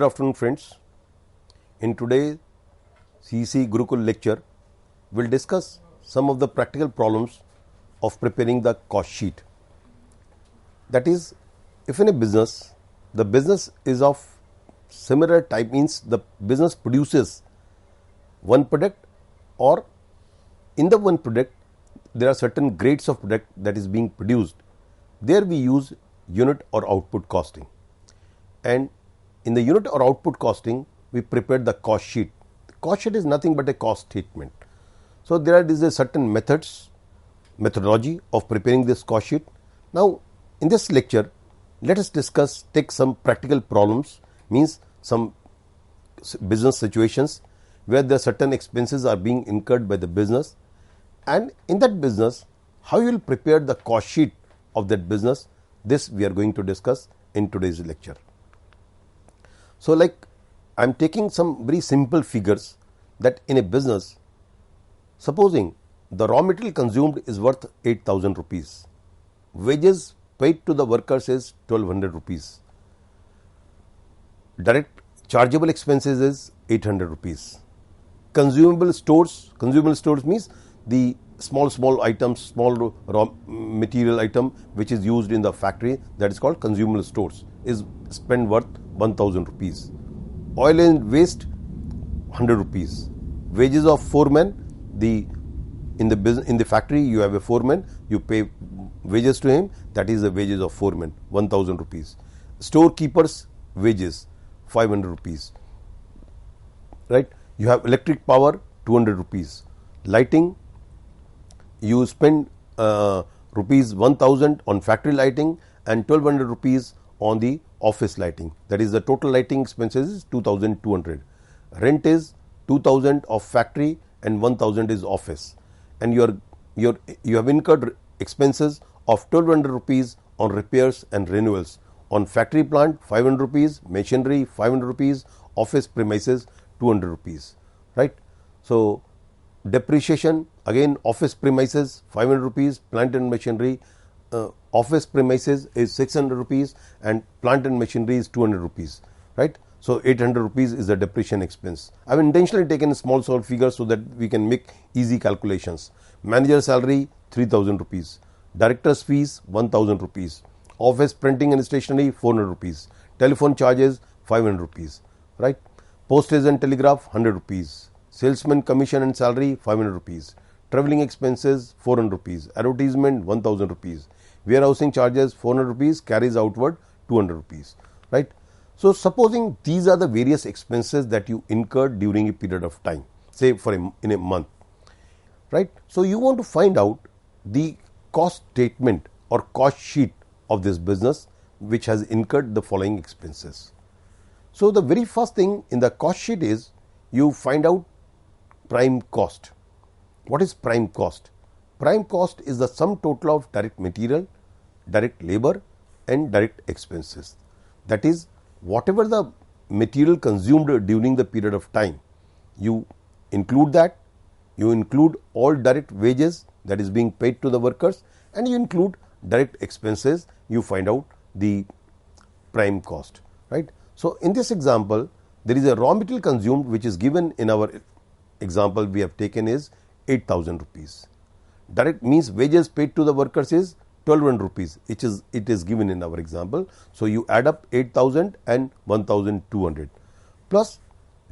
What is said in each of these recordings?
Good afternoon, friends. In today's CEC Gurukul lecture, we'll discuss some of the practical problems of preparing the cost sheet. That is, if in a business, the business is of similar type, means the business produces one product, or in the one product there are certain grades of product that is being produced. There we use unit or output costing, and in the unit or output costing we prepare the cost sheet. The cost sheet is nothing but a cost statement. So there is a certain methodology of preparing this cost sheet. Now in this lecture, let us take some practical problems, means some business situations where the certain expenses are being incurred by the business, and in that business how you will prepare the cost sheet of that business. This we are going to discuss in today's lecture. So like I am taking some very simple figures that in a business, supposing the raw material consumed is worth 8,000 rupees, wages paid to the workers is 1200 rupees, direct chargeable expenses is 800 rupees, consumable stores means the small items, small raw material item which is used in the factory, that is called consumable stores, is spent worth 1000 rupees. Oil and waste 100 rupees. Wages of foreman, in the factory you have a foreman, you pay wages to him, that is the wages of foreman, 1000 rupees. Storekeeper's wages 500 rupees. Right? You have electric power 200 rupees. Lighting, you spend rupees 1000 on factory lighting and 1200 rupees on the office lighting, that is the total lighting expenses is 2200. Rent is 2000 of factory and 1000 is office, and you have incurred expenses of 1200 rupees on repairs and renewals on factory plant, 500 rupees, machinery 500 rupees, office premises 200 rupees, right? So depreciation, again office premises 500 rupees, plant and machinery, office premises is 600 rupees and plant and machinery is 200 rupees, right? So 800 rupees is the depreciation expense. I have intentionally taken small figures so that we can make easy calculations. Manager salary 3000 rupees, director's fees 1000 rupees, office printing and stationery 400 rupees, telephone charges 500 rupees, right? Postage and telegraph 100 rupees, salesman commission and salary 500 rupees, travelling expenses 400 rupees, advertisement 1000 rupees, warehousing charges 400 rupees, carries outward 200 rupees, right? So supposing these are the various expenses that you incurred during a period of time, say in a month, right? So you want to find out the cost statement or cost sheet of this business which has incurred the following expenses. So the very first thing in the cost sheet is you find out prime cost. What is prime cost? Prime cost is the sum total of direct material, direct labor and direct expenses. That is, whatever the material consumed during the period of time, you include that, you include all direct wages that is being paid to the workers, and you include direct expenses, you find out the prime cost, right? So in this example, there is a raw material consumed which is given in our example we have taken is 8,000 rupees. Direct means wages paid to the workers is 1200 rupees, it is given in our example. So you add up 8,000 and 1,200 plus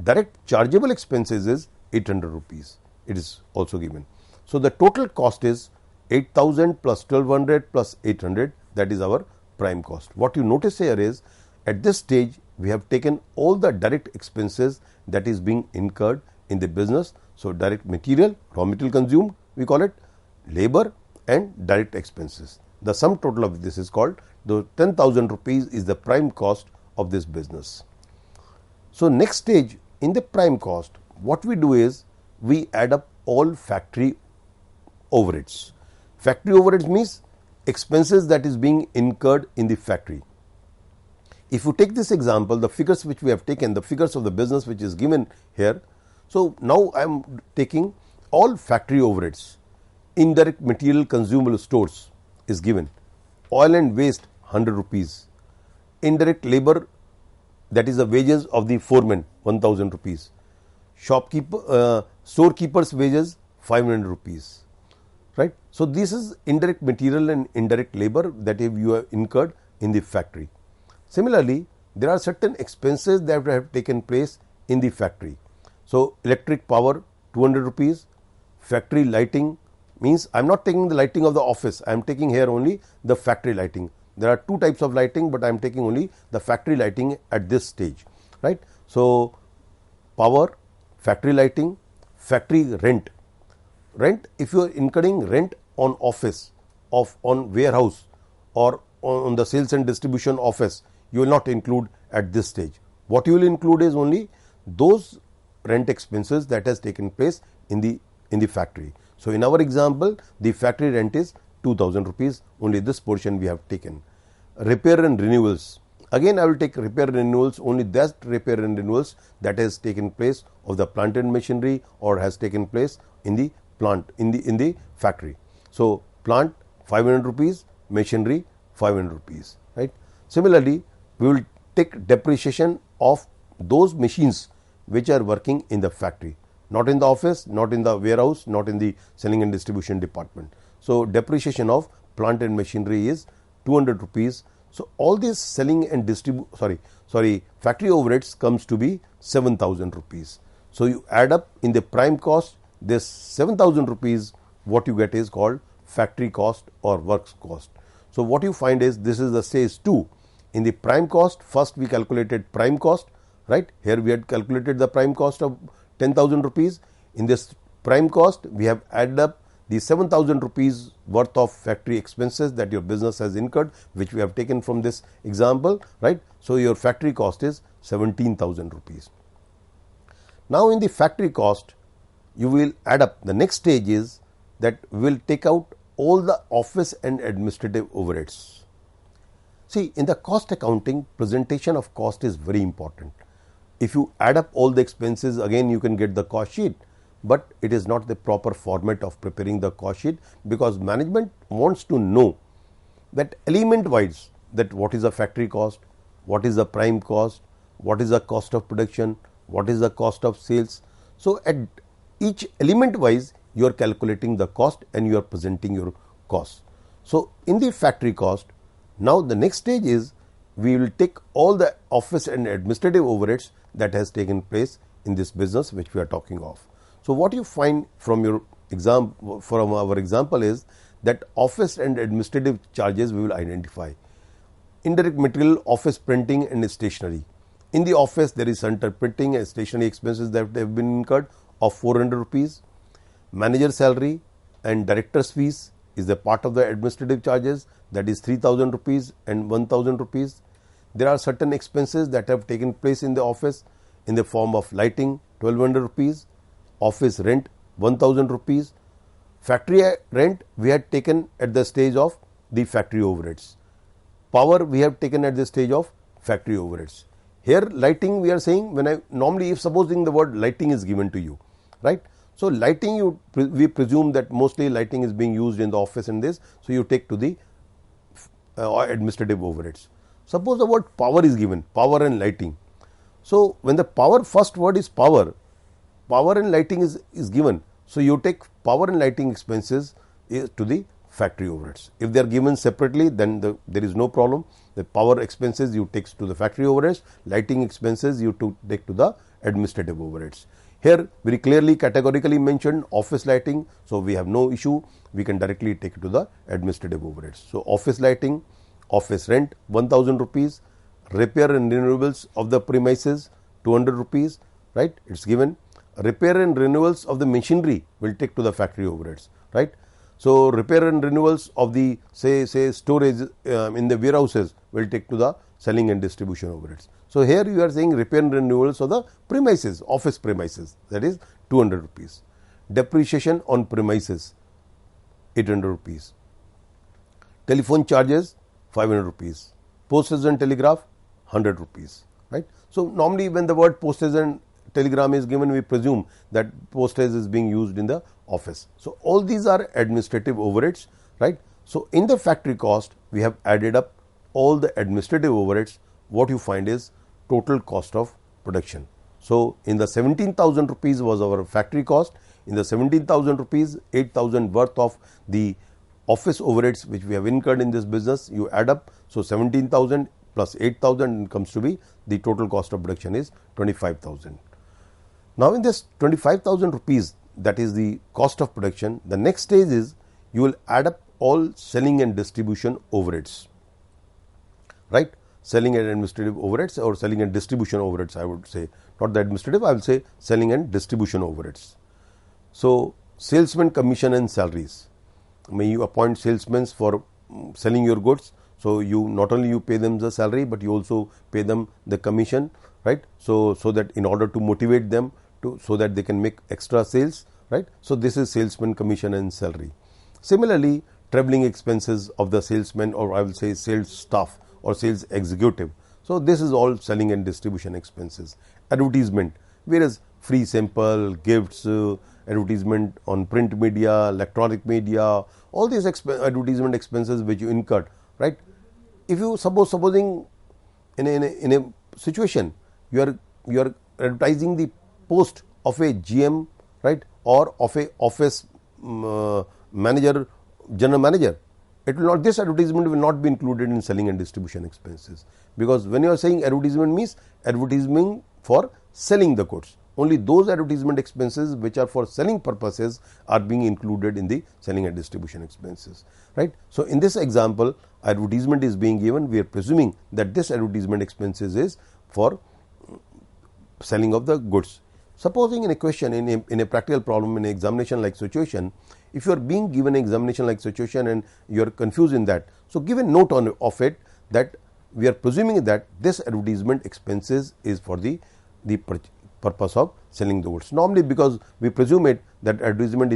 direct chargeable expenses is 800 rupees, it is also given. So the total cost is 8,000 plus 1200 plus 800, that is our prime cost. What you notice here is at this stage we have taken all the direct expenses that is being incurred in the business. So direct material, raw material consumed, we call it, labor and direct expenses. The sum total of this is called the 10,000 rupees is the prime cost of this business. So next stage in the prime cost, what we do is we add up all factory overheads. Factory overheads means expenses that is being incurred in the factory. If you take this example, the figures which we have taken, the figures of the business which is given here. So now I am taking all factory overheads. Indirect material consumable stores is given, oil and waste 100 rupees, indirect labor that is the wages of the foreman 1000 rupees. Shopkeeper, storekeeper's wages 500 rupees, right. So, this is indirect material and indirect labor that you have incurred in the factory. Similarly, there are certain expenses that have taken place in the factory. So, electric power 200 rupees, factory lighting means I am not taking the lighting of the office, I am taking here only the factory lighting. There are two types of lighting, but I am taking only the factory lighting at this stage, right. So, power, factory lighting, factory rent. Rent, if you are incurring rent on office, on warehouse or on the sales and distribution office, you will not include at this stage. What you will include is only those rent expenses that has taken place in the factory. So, in our example, the factory rent is 2000 rupees, only this portion we have taken. Repair and renewals. Again, I will take repair and renewals, only that repair and renewals that has taken place of the plant and machinery or has taken place in the plant, in the factory. So, plant 500 rupees, machinery 500 rupees, right. Similarly, we will take depreciation of those machines which are working in the factory, not in the office, not in the warehouse, not in the selling and distribution department. So, depreciation of plant and machinery is 200 rupees. So, all these selling and factory overheads comes to be 7000 rupees. So, you add up in the prime cost this 7000 rupees, what you get is called factory cost or works cost. So, what you find is this is the stage 2. In the prime cost, first we calculated prime cost, right. Here we had calculated the prime cost of 10,000 rupees. In this prime cost, we have added up the 7000 rupees worth of factory expenses that your business has incurred, which we have taken from this example, right. So, your factory cost is 17,000 rupees. Now, in the factory cost, you will add up. The next stage is that we will take out all the office and administrative overheads. See, in the cost accounting, presentation of cost is very important. If you add up all the expenses, again you can get the cost sheet, but it is not the proper format of preparing the cost sheet, because management wants to know that element wise, that what is the factory cost, what is the prime cost, what is the cost of production, what is the cost of sales. So, at each element wise you are calculating the cost and you are presenting your cost. So, in the factory cost, now the next stage is we will take all the office and administrative overheads that has taken place in this business which we are talking of. So, what you find from your from our example is that office and administrative charges we will identify. Indirect material, office printing and stationery. In the office there is center printing and stationery expenses that have been incurred of 400 rupees. Manager salary and director's fees is a part of the administrative charges, that is 3000 rupees and 1000 rupees. There are certain expenses that have taken place in the office in the form of lighting 1200 rupees, office rent 1000 rupees, factory rent we had taken at the stage of the factory overheads, power we have taken at the stage of factory overheads. Here lighting we are saying, when I normally, if supposing the word lighting is given to you, right. So, lighting we presume that mostly lighting is being used in the office and this, so you take to the administrative overheads. Suppose the word power is given, power and lighting. So, when the power, first word is power and lighting is given. So, you take power and lighting expenses to the factory overheads. If they are given separately, then there is no problem. The power expenses you take to the factory overheads, lighting expenses you take to the administrative overheads. Here very clearly categorically mentioned office lighting. So, we have no issue, we can directly take it to the administrative overheads. So, office lighting, office rent 1000 rupees, repair and renewals of the premises 200 rupees, right, it is given. Repair and renewals of the machinery will take to the factory overheads, right. So, repair and renewals of the say storage in the warehouses will take to the selling and distribution overheads. So, here you are saying repair and renewals of the premises, office premises, that is 200 rupees. Depreciation on premises 800 rupees. Telephone charges 500 rupees. Postage and telegraph 100 rupees, right. So, normally when the word postage and telegram is given, we presume that postage is being used in the office. So, all these are administrative overheads, right. So, in the factory cost we have added up all the administrative overheads. What you find is total cost of production. So, in the 17,000 rupees was our factory cost. In the 17,000 rupees, 8,000 worth of the office overheads which we have incurred in this business, you add up. So, 17,000 plus 8,000 comes to be the total cost of production is 25,000. Now, in this 25,000 rupees, that is the cost of production, the next stage is you will add up all selling and distribution overheads, right. Selling and administrative overheads or selling and distribution overheads, I would say, not the administrative, I will say selling and distribution overheads. So, salesman commission and salaries. May you appoint salesmen for selling your goods. So, you not only you pay them the salary, but you also pay them the commission, right. So that in order to motivate them to, so that they can make extra sales, right. So, this is salesman commission and salary. Similarly, traveling expenses of the salesman, or I will say sales staff or sales executive. So, this is all selling and distribution expenses. Advertisement, whereas free sample, gifts, advertisement on print media, electronic media, all these advertisement expenses which you incurred, right. If you supposing in a situation you are advertising the post of a GM, right, or of a office manager, general manager, it will not, this advertisement will not be included in selling and distribution expenses, because when you are saying advertisement means advertisement for selling the goods, only those advertisement expenses which are for selling purposes are being included in the selling and distribution expenses, right. So, in this example, advertisement is being given, we are presuming that this advertisement expenses is for selling of the goods. Supposing in a question, in a practical problem, in an examination like situation, if you are being given an examination like situation and you are confused in that, so give a note of it that we are presuming that this advertisement expenses is for the purpose of selling the goods. Normally, because we presume it that advertisement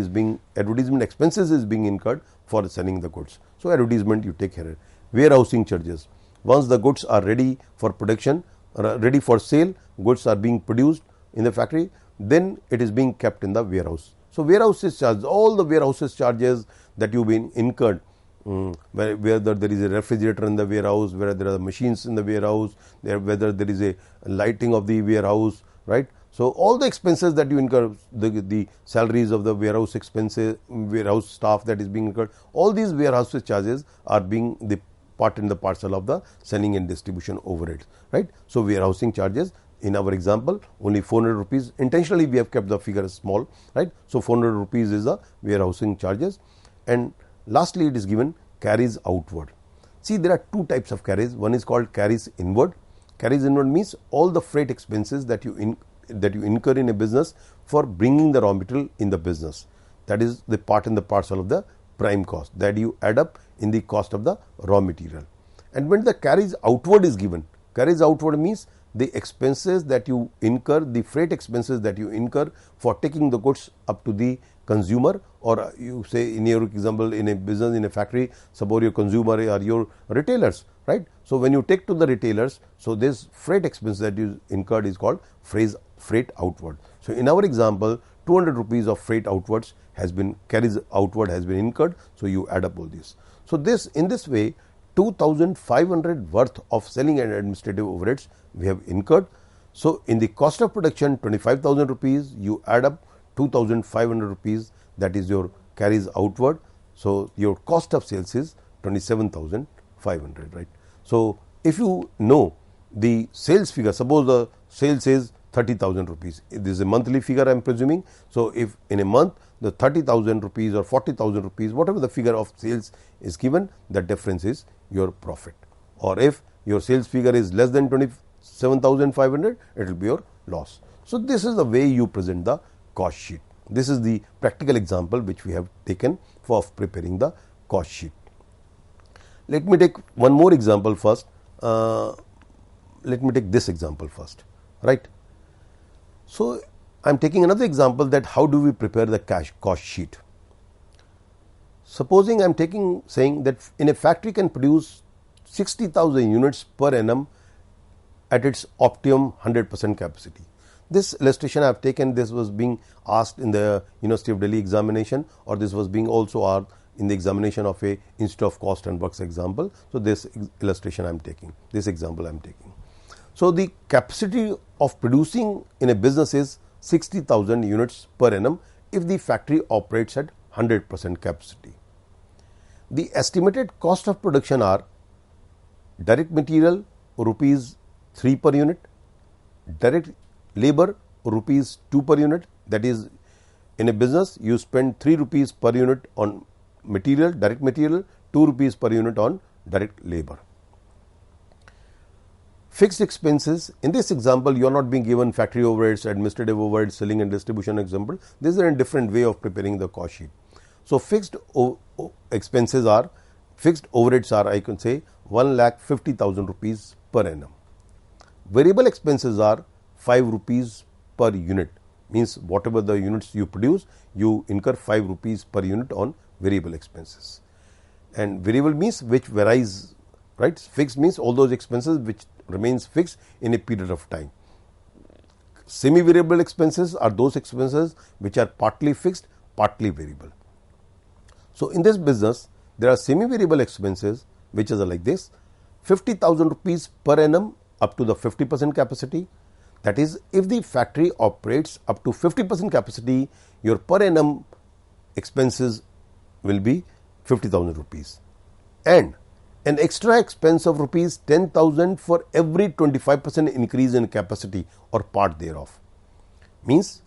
expenses is being incurred for selling the goods. So, advertisement you take care of. Warehousing charges, once the goods are ready for production, ready for sale, goods are being produced in the factory, then it is being kept in the warehouse. So, warehouses charges, all the warehouses charges that you have been incurred, whether there is a refrigerator in the warehouse, whether there are machines in the warehouse, whether there is a lighting of the warehouse, right. So, all the expenses that you incur, the salaries of the warehouse expenses, warehouse staff that is being incurred, all these warehouse charges are being the part and the parcel of the selling and distribution overheads, right. So, warehousing charges, in our example only 400 rupees, intentionally we have kept the figure small, right. So, 400 rupees is the warehousing charges, and lastly it is given carries outward. See, there are two types of carries, one is called carries inward. Carries inward means all the freight expenses that you incur in a business for bringing the raw material in the business, that is the part and the parcel of the prime cost that you add up in the cost of the raw material. And when the carries outward is given, carries outward means the expenses that you incur, the freight expenses that you incur for taking the goods up to the consumer, or you say in your example in a business, in a factory, suppose your consumer are your retailers, right. So, when you take to the retailers, so this freight expense that you incurred is called freight outward. So, in our example 200 rupees of freight outwards has been, carries outward has been incurred. So, you add up all this. So, in this way 2,500 worth of selling and administrative overheads we have incurred. So, in the cost of production 25,000 rupees, you add up 2,500 rupees, that is your carries outward. So, your cost of sales is 27,500, right. So, if you know the sales figure, suppose the sales is 30,000 rupees, this is a monthly figure I am presuming. So, if in a month the 30,000 rupees or 40,000 rupees, whatever the figure of sales is given, the difference is your profit, or if your sales figure is less than 27,500, it will be your loss. So, this is the way you present the cost sheet. This is the practical example which we have taken for preparing the cost sheet. Let me take one more example first. Let me take this example first, right. So, I am taking another example that how do we prepare the cost sheet. Supposing I am saying that in a factory can produce 60,000 units per annum at its optimum 100% capacity. This illustration I have taken, this was being asked in the University of Delhi examination, or this was being also asked in the examination of a Institute of Cost and Works example. So, this illustration I am taking, this example I am taking. So, the capacity of producing in a business is 60,000 units per annum if the factory operates at 100% capacity. The estimated cost of production are direct material rupees 3 per unit, direct labor rupees 2 per unit, that is, in a business you spend 3 rupees per unit on material, direct material, 2 rupees per unit on direct labor. Fixed expenses, in this example you are not being given factory overheads, administrative overheads, selling and distribution example. This is a different way of preparing the cost sheet. So, fixed expenses are, fixed overheads are, I can say 1,50,000 rupees per annum. Variable expenses are 5 rupees per unit, means whatever the units you produce, you incur 5 rupees per unit on variable expenses. And variable means which varies, right? Fixed means all those expenses which remains fixed in a period of time. Semi variable expenses are those expenses which are partly fixed, partly variable. So, in this business there are semi variable expenses which is like this: 50,000 rupees per annum up to the 50% capacity. That is, if the factory operates up to 50% capacity, your per annum expenses will be 50,000 rupees, and an extra expense of rupees 10,000 for every 25% increase in capacity or part thereof. Means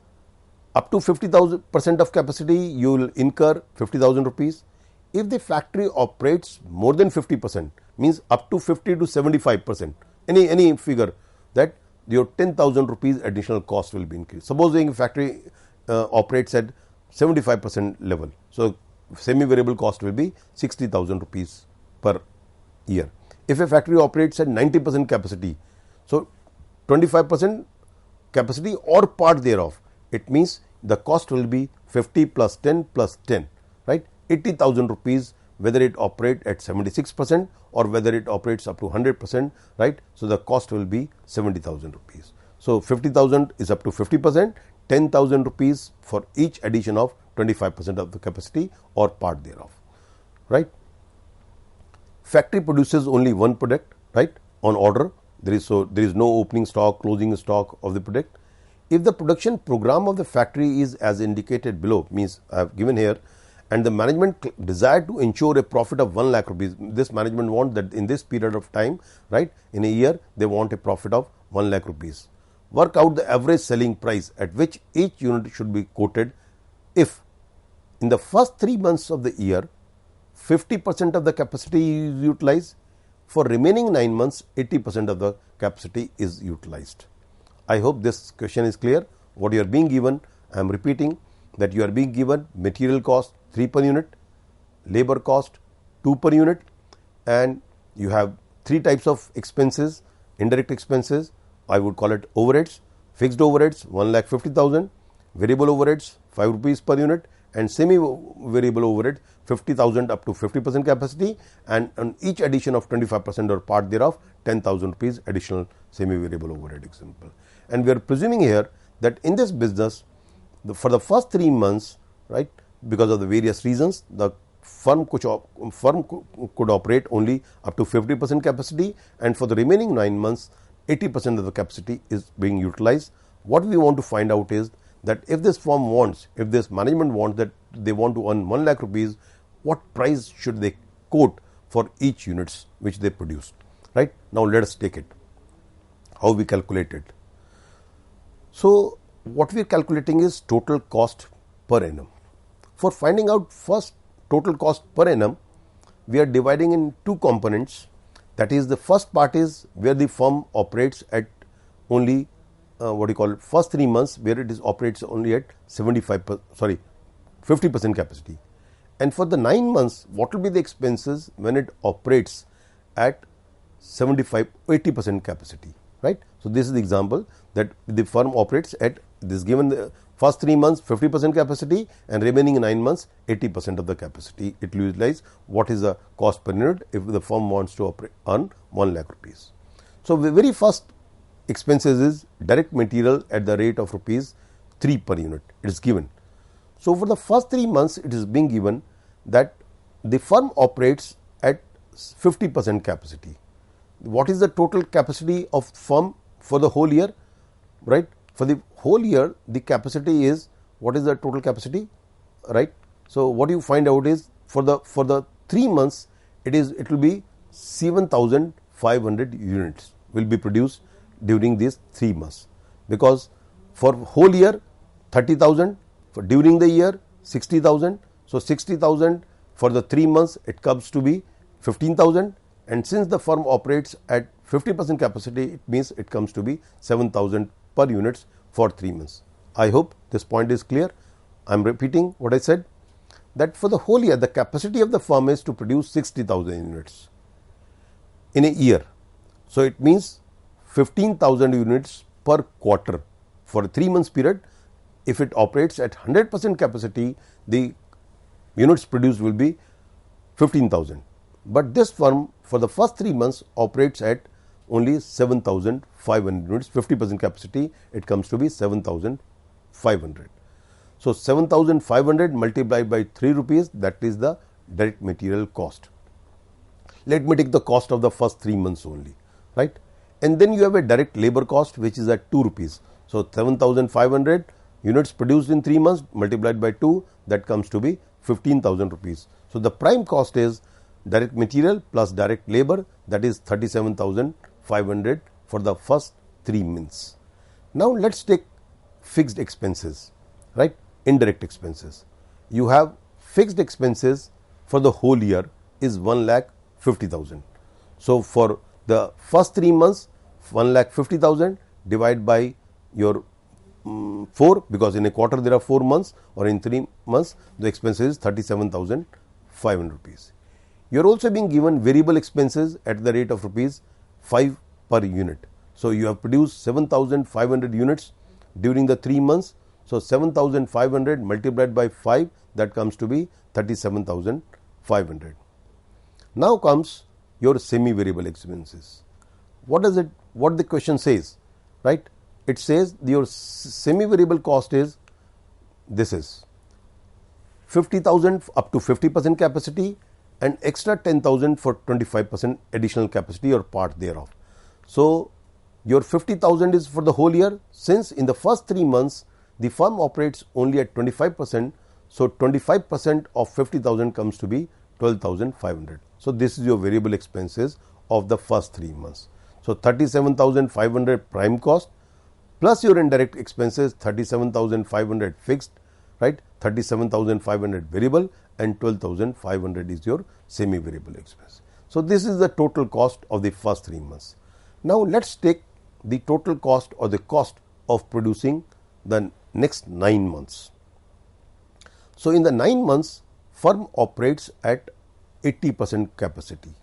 up to 50,000% of capacity you will incur 50,000 rupees. If the factory operates more than 50%, means up to 50 to 75%, any figure, that your 10,000 rupees additional cost will be increased. Supposing factory operates at 75% level, so semi variable cost will be 60,000 rupees per year. If a factory operates at 90% capacity, so 25% capacity or part thereof, it means the cost will be 50 plus 10 plus 10, right, 80,000 rupees, whether it operates at 76% or whether it operates up to 100%, right. So, the cost will be 70,000 rupees. So, 50,000 is up to 50%, 10,000 rupees for each addition of 25% of the capacity or part thereof, right. Factory produces only one product, right, on order. There is no opening stock, closing stock of the product. If the production program of the factory is as indicated below, means I have given here, and the management desire to ensure a profit of 1 lakh rupees, this management want that in this period of time, right, in a year they want a profit of 1 lakh rupees. Work out the average selling price at which each unit should be quoted if in the first 3 months of the year 50% of the capacity is utilized, for remaining 9 months 80% of the capacity is utilized. I hope this question is clear. What you are being given, I am repeating that you are being given material cost 3 per unit, labor cost 2 per unit, and you have 3 types of expenses: indirect expenses, I would call it overheads, fixed overheads 1,50,000, variable overheads 5 rupees per unit, and semi variable overhead 50,000 up to 50% capacity, and on each addition of 25% or part thereof 10,000 rupees additional semi variable overhead example. And we are presuming here that in this business for the first 3 months, right, because of the various reasons, the firm could operate only up to 50% capacity, and for the remaining 9 months 80% of the capacity is being utilized. What we want to find out is that if this firm wants, if this management wants that they want to earn 1 lakh rupees, what price should they quote for each units which they produce, right. Now, let us take it, how we calculate it. So, what we are calculating is total cost per annum. For finding out first total cost per annum, we are dividing in 2 components. That is, the first part is where the firm operates at only first 3 months, where it operates only at 50% capacity, and for the 9 months what will be the expenses when it operates at 80% capacity, right. So, this is the example that the firm operates at this given the first 3 months 50% capacity and remaining 9 months 80% of the capacity it will utilize. What is the cost per unit if the firm wants to earn 1 lakh rupees. So, the very first expenses is direct material at the rate of rupees 3 per unit, it is given. So, for the first 3 months it is being given that the firm operates at 50% capacity. what is the total capacity of firm for the whole year, right? For the whole year, the capacity is, what is the total capacity, right? So what you find out is for the 3 months, it will be 7,500 units will be produced during these 3 months, because for whole year 30,000, for during the year 60,000. So 60,000 for the 3 months, it comes to be 15,000, and since the firm operates at 50% capacity, it means it comes to be 7,000 per units for 3 months. I hope this point is clear. I am repeating what I said, that for the whole year, the capacity of the firm is to produce 60,000 units in a year. So it means 15,000 units per quarter for a 3 months period. If it operates at 100% capacity, the units produced will be 15,000. But this firm for the first 3 months operates at only 7,500 units, 50% capacity, it comes to be 7,500. So 7,500 multiplied by 3 rupees, that is the direct material cost. Let me take the cost of the first 3 months only, right? And then you have a direct labor cost, which is at 2 rupees. So 7,500 units produced in 3 months multiplied by 2, that comes to be 15,000 rupees. So the prime cost is direct material plus direct labor, that is 37,500 for the first 3 months. Now let's take fixed expenses, right? Indirect expenses. You have fixed expenses for the whole year is 1,50,000. So for the first 3 months, 1,50,000 divided by your 4, because in a quarter there are 4 months, or in 3 months the expense is 37,500 rupees. You are also being given variable expenses at the rate of rupees 5 per unit. So you have produced 7,500 units during the 3 months. So 7,500 multiplied by 5, that comes to be 37,500. Now comes your semi variable expenses. What the question says, right? It says your semi variable cost is, this is 50,000 up to 50% capacity and extra 10,000 for 25% additional capacity or part thereof. So your 50,000 is for the whole year. Since in the first 3 months the firm operates only at 25%, so 25% of 50,000 comes to be 12,500. So this is your variable expenses of the first 3 months. So 37,500 prime cost plus your indirect expenses, 37,500 fixed, right? 37,500 variable, and 12,500 is your semi variable expense. So this is the total cost of the first 3 months. Now let's take the total cost or the cost of producing the next 9 months. So in the 9 months, firm operates at 80% capacity.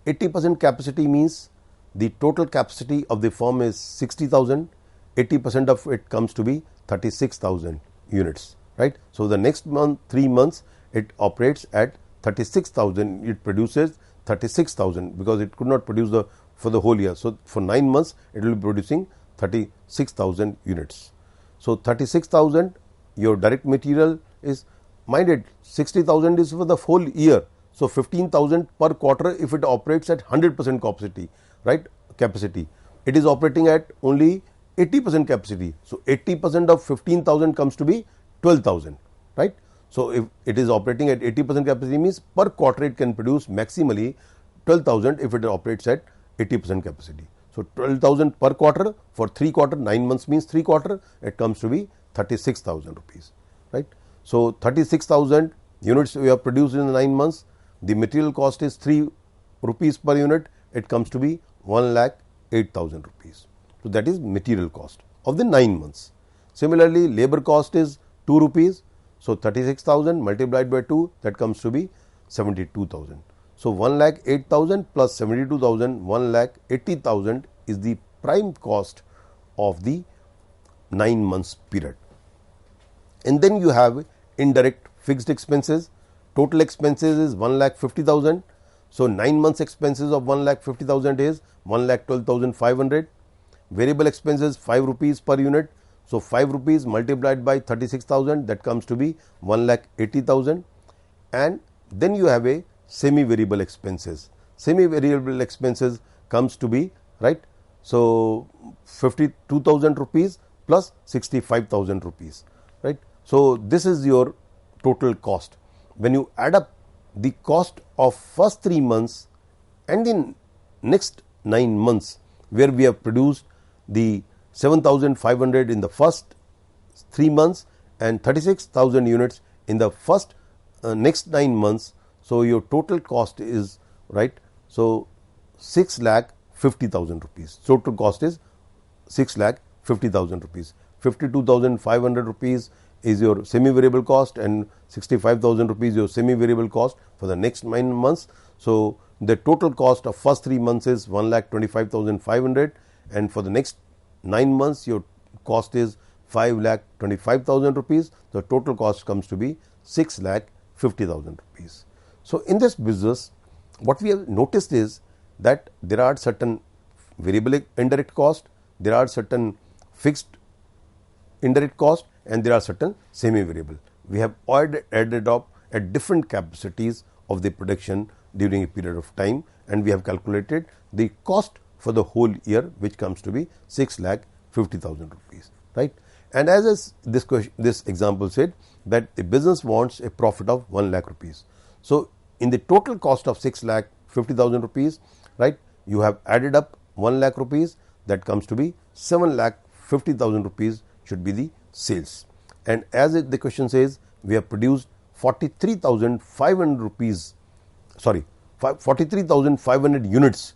80% capacity means the total capacity of the firm is 60,000, 80% of it comes to be 36,000 units, right? So the next month, 3 months, it operates at 36,000, it produces 36,000 because it could not produce for the whole year. So for 9 months, it will be producing 36,000 units. So 36,000, your direct material is, minded 60,000 is for the whole year. So 15,000 per quarter if it operates at 100% capacity, right? Capacity. It is operating at only 80% capacity. So 80% of 15,000 comes to be 12,000, right? So if it is operating at 80% capacity means per quarter it can produce maximally 12,000 if it operates at 80% capacity. So 12,000 per quarter for 3 quarter, 9 months means 3 quarter, it comes to be 36,000 rupees, right? So 36,000 units we have produced in the 9 months. The material cost is 3 rupees per unit, it comes to be 1,08,000 rupees. So that is material cost of the 9 months. Similarly, labor cost is 2 rupees. So 36,000 multiplied by 2, that comes to be 72,000. So 1,08,000 plus 72,000, 1,80,000 is the prime cost of the 9 months period. And then you have indirect fixed expenses. Total expenses is 1,50,000. So 9 months expenses of 1,50,000 is 1,12,500. Variable expenses 5 rupees per unit. So 5 rupees multiplied by 36,000, that comes to be 1,80,000. And then you have a semi variable expenses. Semi variable expenses comes to be, right. So 52,000 rupees plus 65,000 rupees, right. So this is your total cost. When you add up the cost of first 3 months and the next 9 months, where we have produced the 7,500 in the first 3 months and 36,000 units in the first next 9 months. So your total cost is, right. So 6,50,000 rupees. Total cost is 6,50,000 rupees. 52,500 rupees is your semi variable cost and 65,000 rupees your semi variable cost for the next 9 months. So the total cost of first 3 months is 1,25,500, and for the next 9 months your cost is 5,25,000 rupees. The total cost comes to be 6,50,000 rupees. So in this business, what we have noticed is that there are certain variable indirect cost, there are certain fixed indirect cost, and there are certain semi variable. We have added up at different capacities of the production during a period of time, and we have calculated the cost for the whole year, which comes to be 6,50,000 rupees, right. And as this example said, that the business wants a profit of 1 lakh rupees. So in the total cost of 6,50,000 rupees, right, you have added up 1 lakh rupees, that comes to be 7,50,000 rupees should be the sales. And as the question says, we have produced 43,500 rupees, sorry, 43,500 units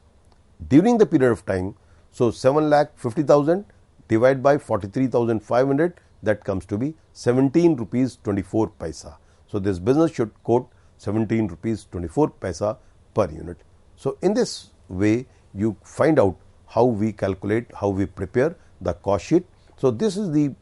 during the period of time. So 7,50,000 divided by 43,500, that comes to be 17 rupees 24 paisa. So this business should quote 17 rupees 24 paisa per unit. So in this way you find out how we calculate, how we prepare the cost sheet. So this is the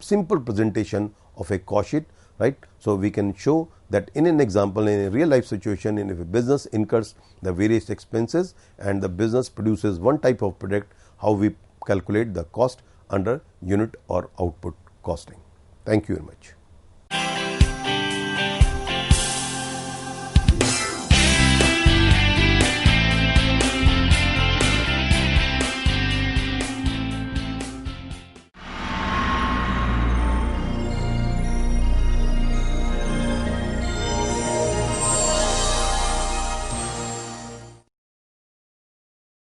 simple presentation of a cost sheet, right. So we can show that in an example, in a real life situation, if a business incurs the various expenses and the business produces one type of product, how we calculate the cost under unit or output costing. Thank you very much.